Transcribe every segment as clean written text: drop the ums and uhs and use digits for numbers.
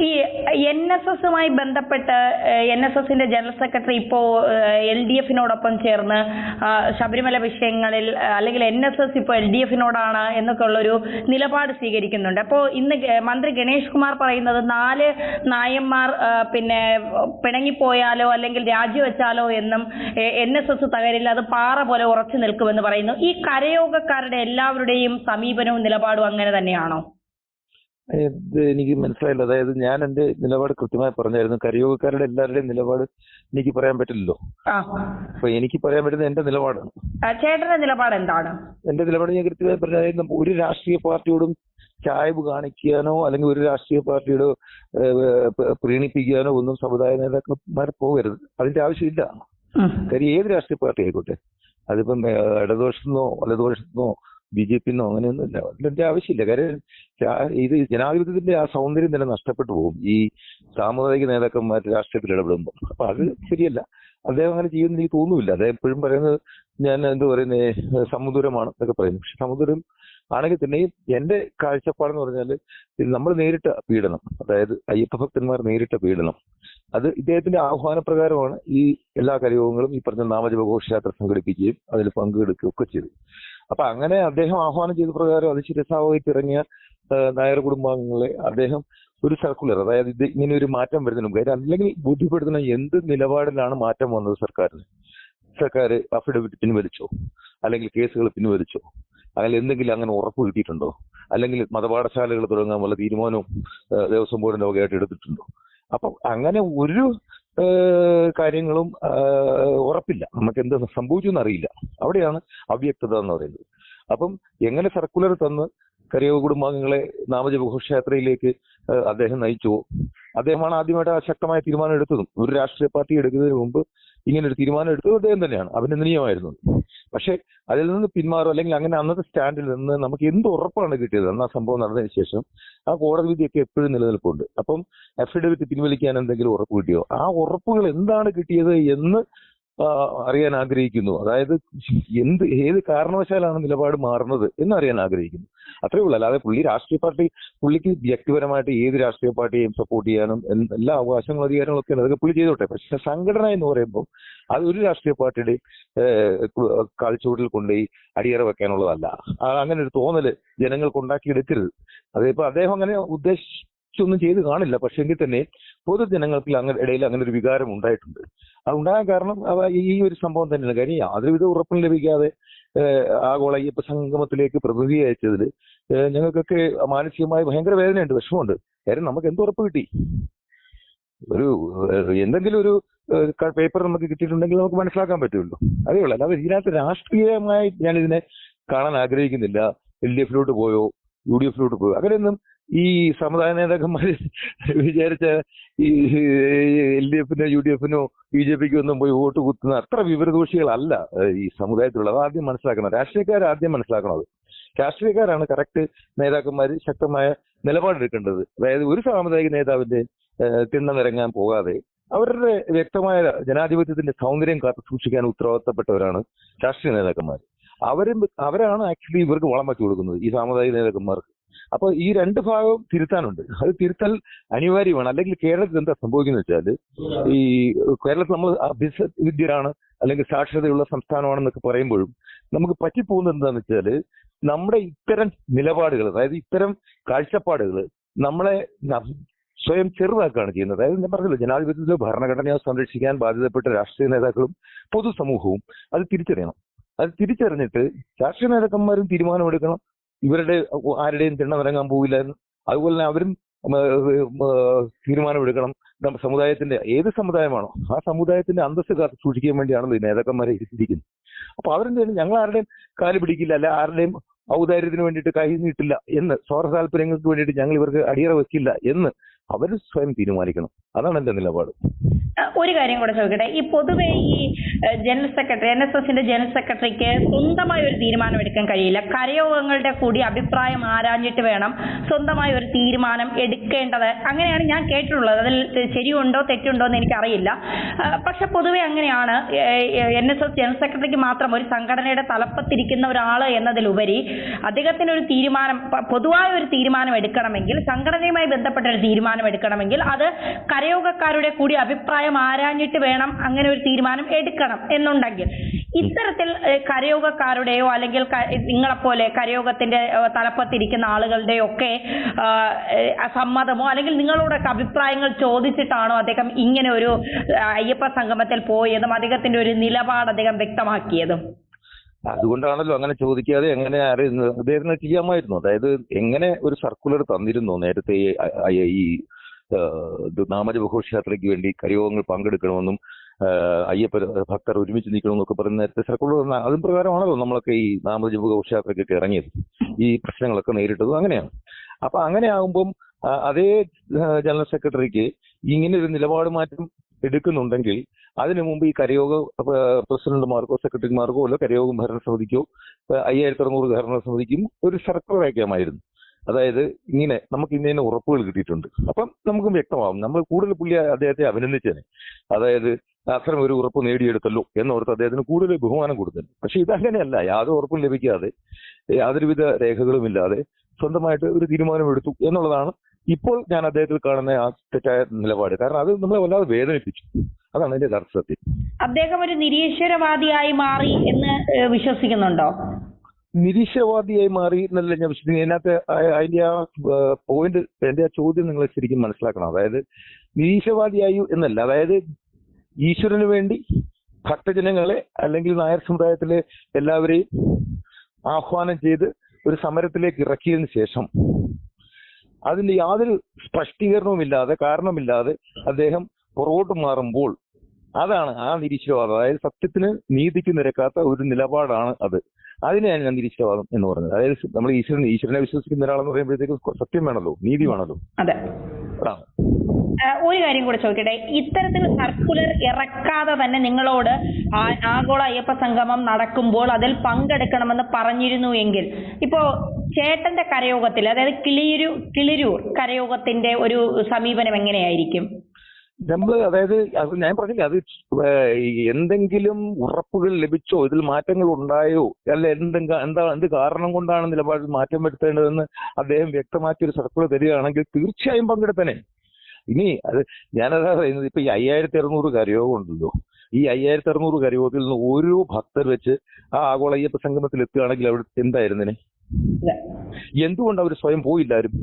ഈ NSSുമായി ബന്ധപ്പെട്ട് NSSന്റെ general secretary ഇപ്പോ LDFനോടൊപ്പം ചേർന്ന് ശബരിമല വിഷയങ്ങളിൽ അല്ലെങ്കിൽ NSS ഇപ്പോൾ LDFനോടാണ് എന്നൊക്കെ ഉള്ളൊരു നിലപാട് സ്വീകരിക്കുന്നുണ്ട്. അപ്പോൾ ഇന്ന് മന്ത്രി ഗണേഷ് കുമാർ പറയുന്നത് 4 നായന്മാർ പിന്നെ പിണങ്ങിപ്പോയാലോ അല്ലെങ്കിൽ രാജിവെച്ചാലോ എന്നും NSS തകരില്ല, അത് പാറ പോലെ ഉറച്ചു നിൽക്കുമെന്ന് പറയുന്നു. ഈ കരയോഗക്കാരുടെ എല്ലാവരുടെയും സമീപനവും നിലപാടും അങ്ങനെ തന്നെയാണോ? എനിക്ക് മനസ്സിലായില്ല. അതായത് ഞാൻ എന്റെ നിലപാട് കൃത്യമായി പറഞ്ഞായിരുന്നു. കരയോഗക്കാരുടെ എല്ലാവരുടെയും നിലപാട് എനിക്ക് പറയാൻ പറ്റില്ലല്ലോ. അപ്പൊ എനിക്ക് പറയാൻ പറ്റുന്ന എന്റെ നിലപാടാണ്. ചേട്ടന്റെ നിലപാട് എന്താണ്? എന്റെ നിലപാട് ഞാൻ കൃത്യമായി പറഞ്ഞ ഒരു രാഷ്ട്രീയ പാർട്ടിയോടും ചായ്വ് കാണിക്കാനോ അല്ലെങ്കിൽ ഒരു രാഷ്ട്രീയ പാർട്ടിയോട് പ്രീണിപ്പിക്കാനോ ഒന്നും സമുദായ നേതാക്കന്മാർ പോകരുത്. അതിന്റെ ആവശ്യമില്ല. കാര്യം ഏത് രാഷ്ട്രീയ പാർട്ടി ആയിക്കോട്ടെ, അതിപ്പം ഇടതുപക്ഷത്തുനിന്നോ വലതുപക്ഷത്തുനിന്നോ BJP-ന്നോ അങ്ങനെയൊന്നുമില്ല. അതിന്റെ ആവശ്യമില്ല. കാര്യം ഇത് ജനാധിപത്യത്തിന്റെ ആ സൗന്ദര്യം തന്നെ നഷ്ടപ്പെട്ടു പോകും ഈ സാമുദായിക നേതാക്കന്മാർ രാഷ്ട്രീയത്തിൽ ഇടപെടുമ്പോൾ. അപ്പൊ അത് ശരിയല്ല. അദ്ദേഹം അങ്ങനെ ചെയ്യുമെന്ന് എനിക്ക് തോന്നുന്നില്ല. അദ്ദേഹം എപ്പോഴും പറയുന്നത് ഞാൻ എന്ത് പറയുന്നത് സമുദ്രമാണ് എന്നൊക്കെ പറയുന്നു. പക്ഷെ സമുദ്രം ആണെങ്കിൽ തന്നെയും എന്റെ കാഴ്ചപ്പാടെന്ന് പറഞ്ഞാൽ നമ്മൾ നേരിട്ട പീഡനം, അതായത് അയ്യപ്പ ഭക്തന്മാർ നേരിട്ട പീഡനം, അത് ഇദ്ദേഹത്തിന്റെ ആഹ്വാനപ്രകാരമാണ് ഈ എല്ലാ കരയോഗങ്ങളും ഈ പറഞ്ഞ നാമജപ ഘോഷയാത്ര സംഘടിപ്പിക്കുകയും അതിൽ പങ്കെടുക്കുകയും ഒക്കെ ചെയ്തു. അപ്പൊ അങ്ങനെ അദ്ദേഹം ആഹ്വാനം ചെയ്ത പ്രകാരം അത് ശിരസാവഹിച്ച് ഇറങ്ങിയ നായർ കുടുംബാംഗങ്ങളെ അദ്ദേഹം ഒരു സർക്കുലർ, അതായത് ഇത് ഇങ്ങനെ ഒരു മാറ്റം വരുന്നതിനും കാര്യം അല്ലെങ്കിൽ ബോധ്യപ്പെടുത്തുന്ന എന്ത് നിലപാടിലാണ് മാറ്റം വന്നത് സർക്കാരിന്. സർക്കാർ അഫിഡവിറ്റ് പിൻവലിച്ചോ അല്ലെങ്കിൽ കേസുകൾ പിൻവലിച്ചോ അല്ലെങ്കിൽ എന്തെങ്കിലും അങ്ങനെ ഉറപ്പ് കിട്ടിയിട്ടുണ്ടോ അല്ലെങ്കിൽ മതപാഠശാലകൾ തുടങ്ങാൻ വല്ല തീരുമാനവും ദേവസ്വം ബോർഡിന്റെ വകയായിട്ട് എടുത്തിട്ടുണ്ടോ? അപ്പൊ അങ്ങനെ ഒരു കാര്യങ്ങളും ഉറപ്പില്ല. നമുക്ക് എന്ത് സംഭവിച്ചു എന്നറിയില്ല. അവിടെയാണ് അവ്യക്തത എന്ന് പറയുന്നത്. അപ്പം എങ്ങനെ സർക്കുലർ തന്ന് കരയോഗ കുടുംബാംഗങ്ങളെ നാമജപ ഘോഷയാത്രയിലേക്ക് അദ്ദേഹം നയിച്ചുവോ, അദ്ദേഹമാണ് ആദ്യമായിട്ട് ആ ശക്തമായ തീരുമാനം എടുത്തതും. ഒരു രാഷ്ട്രീയ പാർട്ടി എടുക്കുന്നതിന് മുമ്പ് ഇങ്ങനെ ഒരു തീരുമാനം എടുത്തത് അദ്ദേഹം തന്നെയാണ്. അഭിനന്ദനീയമായിരുന്നു. പക്ഷെ അതിൽ നിന്ന് പിന്മാറും അല്ലെങ്കിൽ അങ്ങനെ അന്നത്തെ സ്റ്റാൻഡിൽ നിന്ന് നമുക്ക് എന്ത് ഉറപ്പാണ് കിട്ടിയത് അന്ന് ആ സംഭവം നടന്നതിന് ശേഷം? ആ കോടതി വിധിയൊക്കെ എപ്പോഴും നിലനിൽപ്പുണ്ട്. അപ്പം അഫിഡവിറ്റ് പിൻവലിക്കാൻ എന്തെങ്കിലും ഉറപ്പ് കിട്ടിയോ? ആ ഉറപ്പുകൾ എന്താണ് കിട്ടിയത് എന്ന് അറിയാൻ ആഗ്രഹിക്കുന്നു. അതായത് ഏത് കാരണവശാലാണ് നിലപാട് മാറുന്നത് എന്നറിയാൻ ആഗ്രഹിക്കുന്നു. അത്രേ ഉള്ളൂ. അല്ലാതെ രാഷ്ട്രീയ പാർട്ടി പുള്ളിക്ക് വ്യക്തിപരമായിട്ട് ഏത് രാഷ്ട്രീയ പാർട്ടിയെയും സപ്പോർട്ട് ചെയ്യാനും എല്ലാ അവകാശങ്ങളും അധികാരങ്ങളൊക്കെ അതൊക്കെ പുള്ളി ചെയ്തോട്ടെ. പക്ഷെ സംഘടന എന്ന് പറയുമ്പോൾ അത് ഒരു രാഷ്ട്രീയ പാർട്ടിയുടെ കാൽച്ചുവട്ടിൽ കൊണ്ടുപോയി അടിയറ വെക്കാനുള്ളതല്ല. അങ്ങനെ ഒരു തോന്നല് ജനങ്ങൾക്ക് ഉണ്ടാക്കിയെടുക്കരുത്. അതിപ്പോ അദ്ദേഹം അങ്ങനെ ഉദ്ദേശിച്ചൊന്നും ചെയ്ത് കാണില്ല. പക്ഷെ എങ്കിൽ തന്നെ പൊതുജനങ്ങൾക്ക് ഇടയിൽ അങ്ങനെ ഒരു വികാരം ഉണ്ടായിട്ടുണ്ട്. അത് ഉണ്ടാകാൻ കാരണം ഈ ഒരു സംഭവം തന്നെയാണ്. കാര്യം യാതൊരുവിധ ഉറപ്പും ലഭിക്കാതെ ആഗോള അയ്യപ്പ സംഗമത്തിലേക്ക് പ്രതിനിധി അയച്ചതിൽ ഞങ്ങൾക്കൊക്കെ മാനസികമായി ഭയങ്കര വേദനയുണ്ട്, വിഷമമുണ്ട്. കാര്യം നമുക്ക് എന്ത് ഉറപ്പ് കിട്ടി? എന്തെങ്കിലും ഒരു പേപ്പർ നമുക്ക് കിട്ടിയിട്ടുണ്ടെങ്കിൽ നമുക്ക് മനസ്സിലാക്കാൻ പറ്റുമല്ലോ. അതേ ഉള്ളൂ. അല്ലാതെ ഇതിനകത്ത് രാഷ്ട്രീയമായി ഞാൻ ഇതിനെ കാണാൻ ആഗ്രഹിക്കുന്നില്ല. LDFിലോട്ട് പോയോ UDFിലോട്ട് പോയോ അങ്ങനെയൊന്നും ഈ സമുദായ നേതാക്കന്മാർ വിചാരിച്ച ഈ LDFിനോ UDFിനോ BJPക്കോ ഒന്നും പോയി വോട്ട് കുത്തുന്ന അത്ര വിവരദോഷികളല്ല ഈ സമുദായത്തിലുള്ളത്. അത് ആദ്യം മനസ്സിലാക്കണം. രാഷ്ട്രീയക്കാർ ആദ്യം മനസ്സിലാക്കണം. രാഷ്ട്രീയക്കാരാണ് കറക്റ്റ് നേതാക്കന്മാർ ശക്തമായ നിലപാടെടുക്കേണ്ടത്. അതായത് ഒരു സാമുദായിക നേതാവിന്റെ തിണ്ണ നിരങ്ങാൻ പോകാതെ അവരുടെ വ്യക്തമായ ജനാധിപത്യത്തിന്റെ സൗന്ദര്യം കാത്തു സൂക്ഷിക്കാൻ ഉത്തരവാദിത്തപ്പെട്ടവരാണ് രാഷ്ട്രീയ നേതാക്കന്മാർ. അവരാണ് ആക്ച്വലി ഇവർക്ക് വളം വെച്ചു കൊടുക്കുന്നത്, ഈ സാമുദായിക നേതാക്കന്മാർക്ക്. അപ്പൊ ഈ രണ്ട് ഭാഗവും തിരുത്താനുണ്ട്. അത് തിരുത്തൽ അനിവാര്യമാണ്. അല്ലെങ്കിൽ കേരളത്തിൽ എന്താ സംഭവിക്കുന്നത് വെച്ചാൽ, ഈ കേരളത്തിൽ നമ്മൾ അഭ്യസ്തവിദ്യരാണ് അല്ലെങ്കിൽ സാക്ഷരതയുള്ള സംസ്ഥാനമാണെന്നൊക്കെ പറയുമ്പോഴും നമുക്ക് പറ്റിപ്പോകുന്നത് എന്താണെന്ന് വെച്ചാൽ നമ്മുടെ ഇത്തരം നിലപാടുകൾ, അതായത് ഇത്തരം കാഴ്ചപ്പാടുകൾ നമ്മളെ സ്വയം ചെറുതാക്കുകയാണ് ചെയ്യുന്നത്. അതായത് ഞാൻ പറഞ്ഞല്ലോ, ജനാധിപത്യത്തിലെ ഭരണഘടനയെ സംരക്ഷിക്കാൻ ബാധ്യതപ്പെട്ട രാഷ്ട്രീയ നേതാക്കളും പൊതുസമൂഹവും അത് തിരിച്ചറിയണം. അത് തിരിച്ചറിഞ്ഞിട്ട് രാഷ്ട്രീയ നേതാക്കന്മാരും തീരുമാനമെടുക്കണം. ഇവരുടെ ആരുടെയും തിണ്ണ നിരങ്ങാൻ പോവില്ല എന്ന്. അതുപോലെ തന്നെ അവരും തീരുമാനമെടുക്കണം. സമുദായത്തിന്റെ ഏത് സമുദായമാണോ ആ സമുദായത്തിന്റെ അന്തസ്സ് കാത്ത് സൂക്ഷിക്കാൻ വേണ്ടിയാണല്ലോ ഈ നേതാക്കന്മാരെ ഇരിക്കുന്നത്. അപ്പൊ അവരെന്തായാലും ഞങ്ങൾ ആരുടെയും കാല് പിടിക്കില്ല, അല്ല ആരുടെയും ഔദാര്യത്തിന് വേണ്ടിയിട്ട് കൈ നീട്ടില്ല എന്ന്, സ്വാർത്ഥ താല്പര്യങ്ങൾക്ക് വേണ്ടിയിട്ട് ഞങ്ങൾ ഇവർക്ക് അടിയറ വെക്കില്ല എന്ന് അവർ സ്വയം തീരുമാനിക്കണം. അതാണ് എന്റെ നിലപാട്. ഒരു കാര്യം കൂടെ ചോദിക്കട്ടെ, ഈ പൊതുവെ ഈ ജനറൽ സെക്രട്ടറി NSSന്റെ ജനറൽ സെക്രട്ടറിക്ക് സ്വന്തമായി ഒരു തീരുമാനം എടുക്കാൻ കഴിയില്ല. കരയോഗങ്ങളുടെ കൂടി അഭിപ്രായം ആരാഞ്ഞിട്ട് വേണം സ്വന്തമായി ഒരു തീരുമാനം എടുക്കേണ്ടത്. അങ്ങനെയാണ് ഞാൻ കേട്ടിട്ടുള്ളത്. അതിൽ ശരിയുണ്ടോ തെറ്റുണ്ടോ എന്ന് എനിക്കറിയില്ല. പക്ഷെ പൊതുവെ അങ്ങനെയാണ്. NSS ജനറൽ സെക്രട്ടറിക്ക് മാത്രം ഒരു സംഘടനയുടെ തലപ്പത്തിരിക്കുന്ന ഒരാൾ എന്നതിലുപരി അദ്ദേഹത്തിന് ഒരു തീരുമാനം, പൊതുവായ ഒരു തീരുമാനം എടുക്കണമെങ്കിൽ, സംഘടനയുമായി ബന്ധപ്പെട്ട ഒരു തീരുമാനം എടുക്കണമെങ്കിൽ അത് കരയോഗക്കാരുടെ കൂടി അഭിപ്രായം ആരാഞ്ഞിട്ട് വേണം അങ്ങനെ ഒരു തീരുമാനം എടുക്കണം എന്നുണ്ടെങ്കിൽ, ഇത്തരത്തിൽ കരയോഗക്കാരുടെയോ അല്ലെങ്കിൽ നിങ്ങളെപ്പോലെ കരയോഗത്തിന്റെ തലപ്പത്തിരിക്കുന്ന ആളുകളുടെയോ ഒക്കെ സമ്മതമോ അല്ലെങ്കിൽ നിങ്ങളോടൊക്കെ അഭിപ്രായങ്ങൾ ചോദിച്ചിട്ടാണോ അദ്ദേഹം ഇങ്ങനെ ഒരു അയ്യപ്പ സംഗമത്തിൽ പോയതും അദ്ദേഹത്തിന്റെ ഒരു നിലപാട് അദ്ദേഹം വ്യക്തമാക്കിയതും? അതുകൊണ്ടാണല്ലോ അങ്ങനെ ചോദിക്കാതെ എങ്ങനെ അദ്ദേഹത്തിന് ചെയ്യാമായിരുന്നു. അതായത് എങ്ങനെ ഒരു സർക്കുലർ തന്നിരുന്നോ നേരത്തെ ഈ നാമജപഘോഷയാത്രയ്ക്ക് വേണ്ടി കരയോഗങ്ങൾ പങ്കെടുക്കണമെന്നും അയ്യപ്പ ഭക്തർ ഒരുമിച്ച് നിൽക്കണമെന്നൊക്കെ പറയുന്ന നേരത്തെ സർക്കുലർ, അതും പ്രകാരമാണല്ലോ നമ്മളൊക്കെ ഈ നാമജപഘോഷയാത്രയ്ക്കൊക്കെ ഇറങ്ങിയത്, ഈ പ്രശ്നങ്ങളൊക്കെ നേരിട്ടതും അങ്ങനെയാണ്. അപ്പൊ അങ്ങനെ ആകുമ്പം അതേ ജനറൽ സെക്രട്ടറിക്ക് ഇങ്ങനെ ഒരു നിലപാട് മാറ്റം എടുക്കുന്നുണ്ടെങ്കിൽ അതിനു മുമ്പ് ഈ കരയോഗ പ്രസിഡന്റുമാർക്കോ സെക്രട്ടറിമാർക്കോ അല്ല കരയോഗ ഭരണസമിതിക്കോ 5600 ഭരണസമിതിക്കും ഒരു സർക്കുലർ അയക്കാമായിരുന്നു. അതായത് ഇങ്ങനെ നമുക്ക് ഇന്ന ഉറപ്പുകൾ കിട്ടിയിട്ടുണ്ട്, അപ്പം നമുക്കും വ്യക്തമാവും. നമ്മൾ കൂടുതൽ അദ്ദേഹത്തെ അഭിനന്ദിച്ചേനെ. അതായത് അത്തരം ഒരു ഉറപ്പ് നേടിയെടുത്തല്ലോ എന്നോർത്ത് അദ്ദേഹത്തിന് കൂടുതൽ ബഹുമാനം കൊടുത്തത്. പക്ഷെ ഇതങ്ങനെയല്ല. യാതൊരു ഉറപ്പും ലഭിക്കാതെ യാതൊരുവിധ രേഖകളും ഇല്ലാതെ സ്വന്തമായിട്ട് ഒരു തീരുമാനം എടുത്തു എന്നുള്ളതാണ് ഇപ്പോൾ ഞാൻ അദ്ദേഹത്തിൽ കാണുന്ന ആ തെറ്റായ നിലപാട്. കാരണം അത് നമ്മളെ വല്ലാതെ വേദനിപ്പിച്ചു. അതാണ് അതിന്റെ യഥാർത്ഥ സത്യം. അദ്ദേഹം ഒരു നിരീശ്വരവാദിയായി മാറി എന്ന് വിശ്വസിക്കുന്നുണ്ടോ? നിരീശ്വരവാദിയായി മാറി എന്നല്ല ഞാൻ വിശ്വസിക്കുന്നത്. അതിനകത്ത് അതിന്റെ ആ പോയിന്റ്, എന്റെ ആ ചോദ്യം നിങ്ങൾ ശരിക്കും മനസ്സിലാക്കണം. അതായത് നിരീശ്വരവാദിയായി എന്നല്ല, അതായത് ഈശ്വരന് വേണ്ടി ഭക്തജനങ്ങളെ അല്ലെങ്കിൽ നായർ സമുദായത്തിലെ എല്ലാവരെയും ആഹ്വാനം ചെയ്ത് ഒരു സമരത്തിലേക്ക് ഇറക്കിയതിനു ശേഷം അതിന്റെ യാതൊരു സ്പഷ്ടീകരണവുമില്ലാതെ, കാരണമില്ലാതെ അദ്ദേഹം പുറകോട്ട് മാറുമ്പോൾ അതാണ് ആ നിരീശ്വരവാദം. അതായത് സത്യത്തിന് നീതിക്ക് നിരക്കാത്ത ഒരു നിലപാടാണ് അത്. അതിനെയാണ് ഞാൻ നിരീശ്വരവാദം എന്ന് പറഞ്ഞത്. അതായത് നമ്മൾ ഈശ്വരനെ വിശ്വസിക്കുന്ന ഒരാളെന്ന് പറയുമ്പോഴത്തേക്കും സത്യം വേണമല്ലോ, നീതി വേണമല്ലോ. അതെ. ഒരു കാര്യം കൂടെ ചോദിക്കട്ടെ, ഇത്തരത്തിൽ സർക്കുലർ ഇറക്കാതെ തന്നെ നിങ്ങളോട് ആഗോള അയ്യപ്പ സംഗമം നടക്കുമ്പോൾ അതിൽ പങ്കെടുക്കണമെന്ന് പറഞ്ഞിരുന്നു എങ്കിൽ, ഇപ്പോ ചേട്ടന്റെ കരയോഗത്തിൽ, അതായത് കിളിരൂർ കരയോഗത്തിന്റെ ഒരു സമീപനം എങ്ങനെയായിരിക്കും? നമ്മൾ അതായത് അത് ഞാൻ പറഞ്ഞില്ല, അത് എന്തെങ്കിലും ഉറപ്പുകൾ ലഭിച്ചോ, ഇതിൽ മാറ്റങ്ങൾ ഉണ്ടായോ, അല്ല എന്ത് കാരണം കൊണ്ടാണ് നിലപാടിൽ മാറ്റം വരുത്തേണ്ടതെന്ന് അദ്ദേഹം വ്യക്തമാക്കിയ ഒരു സർക്കുലർ തരികയാണെങ്കിൽ തീർച്ചയായും പങ്കെടുത്തനെ. ഇനി അത് ഞാനതാ പറയുന്നത്, ഇപ്പൊ ഈ 5600 കരയോഗം ഉണ്ടല്ലോ, ഈ 5600 കരയോഗത്തിൽ നിന്ന് ഓരോ ഭക്തർ വെച്ച് ആ ആഗോള അയ്യപ്പ സംഗമത്തിൽ എത്തുകയാണെങ്കിൽ അവിടെ എന്തായിരുന്നേ? എന്തുകൊണ്ട് അവർ സ്വയം പോയില്ലാരും?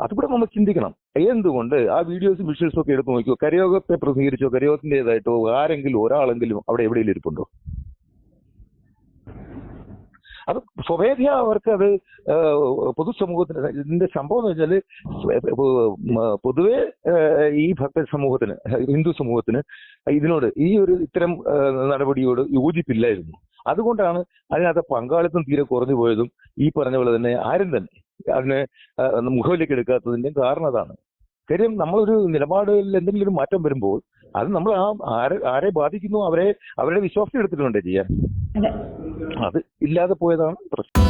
അതുകൂടെ നമ്മൾ ചിന്തിക്കണം. എന്തുകൊണ്ട് ആ വീഡിയോസും വിഷ്വൽസും ഒക്കെ എടുത്ത് നോക്കിയോ, കരയോഗത്തെ പ്രതികരിച്ചോ, കരയോഗത്തിൻ്റെതായിട്ടോ ആരെങ്കിലും ഒരാളെങ്കിലും അവിടെ എവിടെയെങ്കിലും ഇരിപ്പുണ്ടോ? അത് സ്വമേധയാ അവർക്ക് അത് പൊതുസമൂഹത്തിന്, ഇതിന്റെ സംഭവം എന്ന് വെച്ചാല് പൊതുവെ ഈ ഭക്ത സമൂഹത്തിന്, ഹിന്ദു സമൂഹത്തിന് ഇതിനോട് ഇത്തരം നടപടിയോട് യോജിപ്പില്ലായിരുന്നു. അതുകൊണ്ടാണ് അതിനകത്ത് പങ്കാളിത്തം തീരെ കുറഞ്ഞു പോയതും ഈ പറഞ്ഞ പോലെ തന്നെ ആരും തന്നെ അതിനെ മുഖവിലേക്ക് എടുക്കാത്തതിന്റെ കാരണം അതാണ്. കാര്യം നമ്മളൊരു നിലപാടിൽ എന്തെങ്കിലും ഒരു മാറ്റം വരുമ്പോൾ അത് നമ്മൾ ആരെ ബാധിക്കുന്നു അവരുടെ വിശ്വാസം എടുത്തിട്ട് വേണ്ടേ ചെയ്യാൻ. അത് ഇല്ലാതെ പോയതാണ് പ്രശ്നം.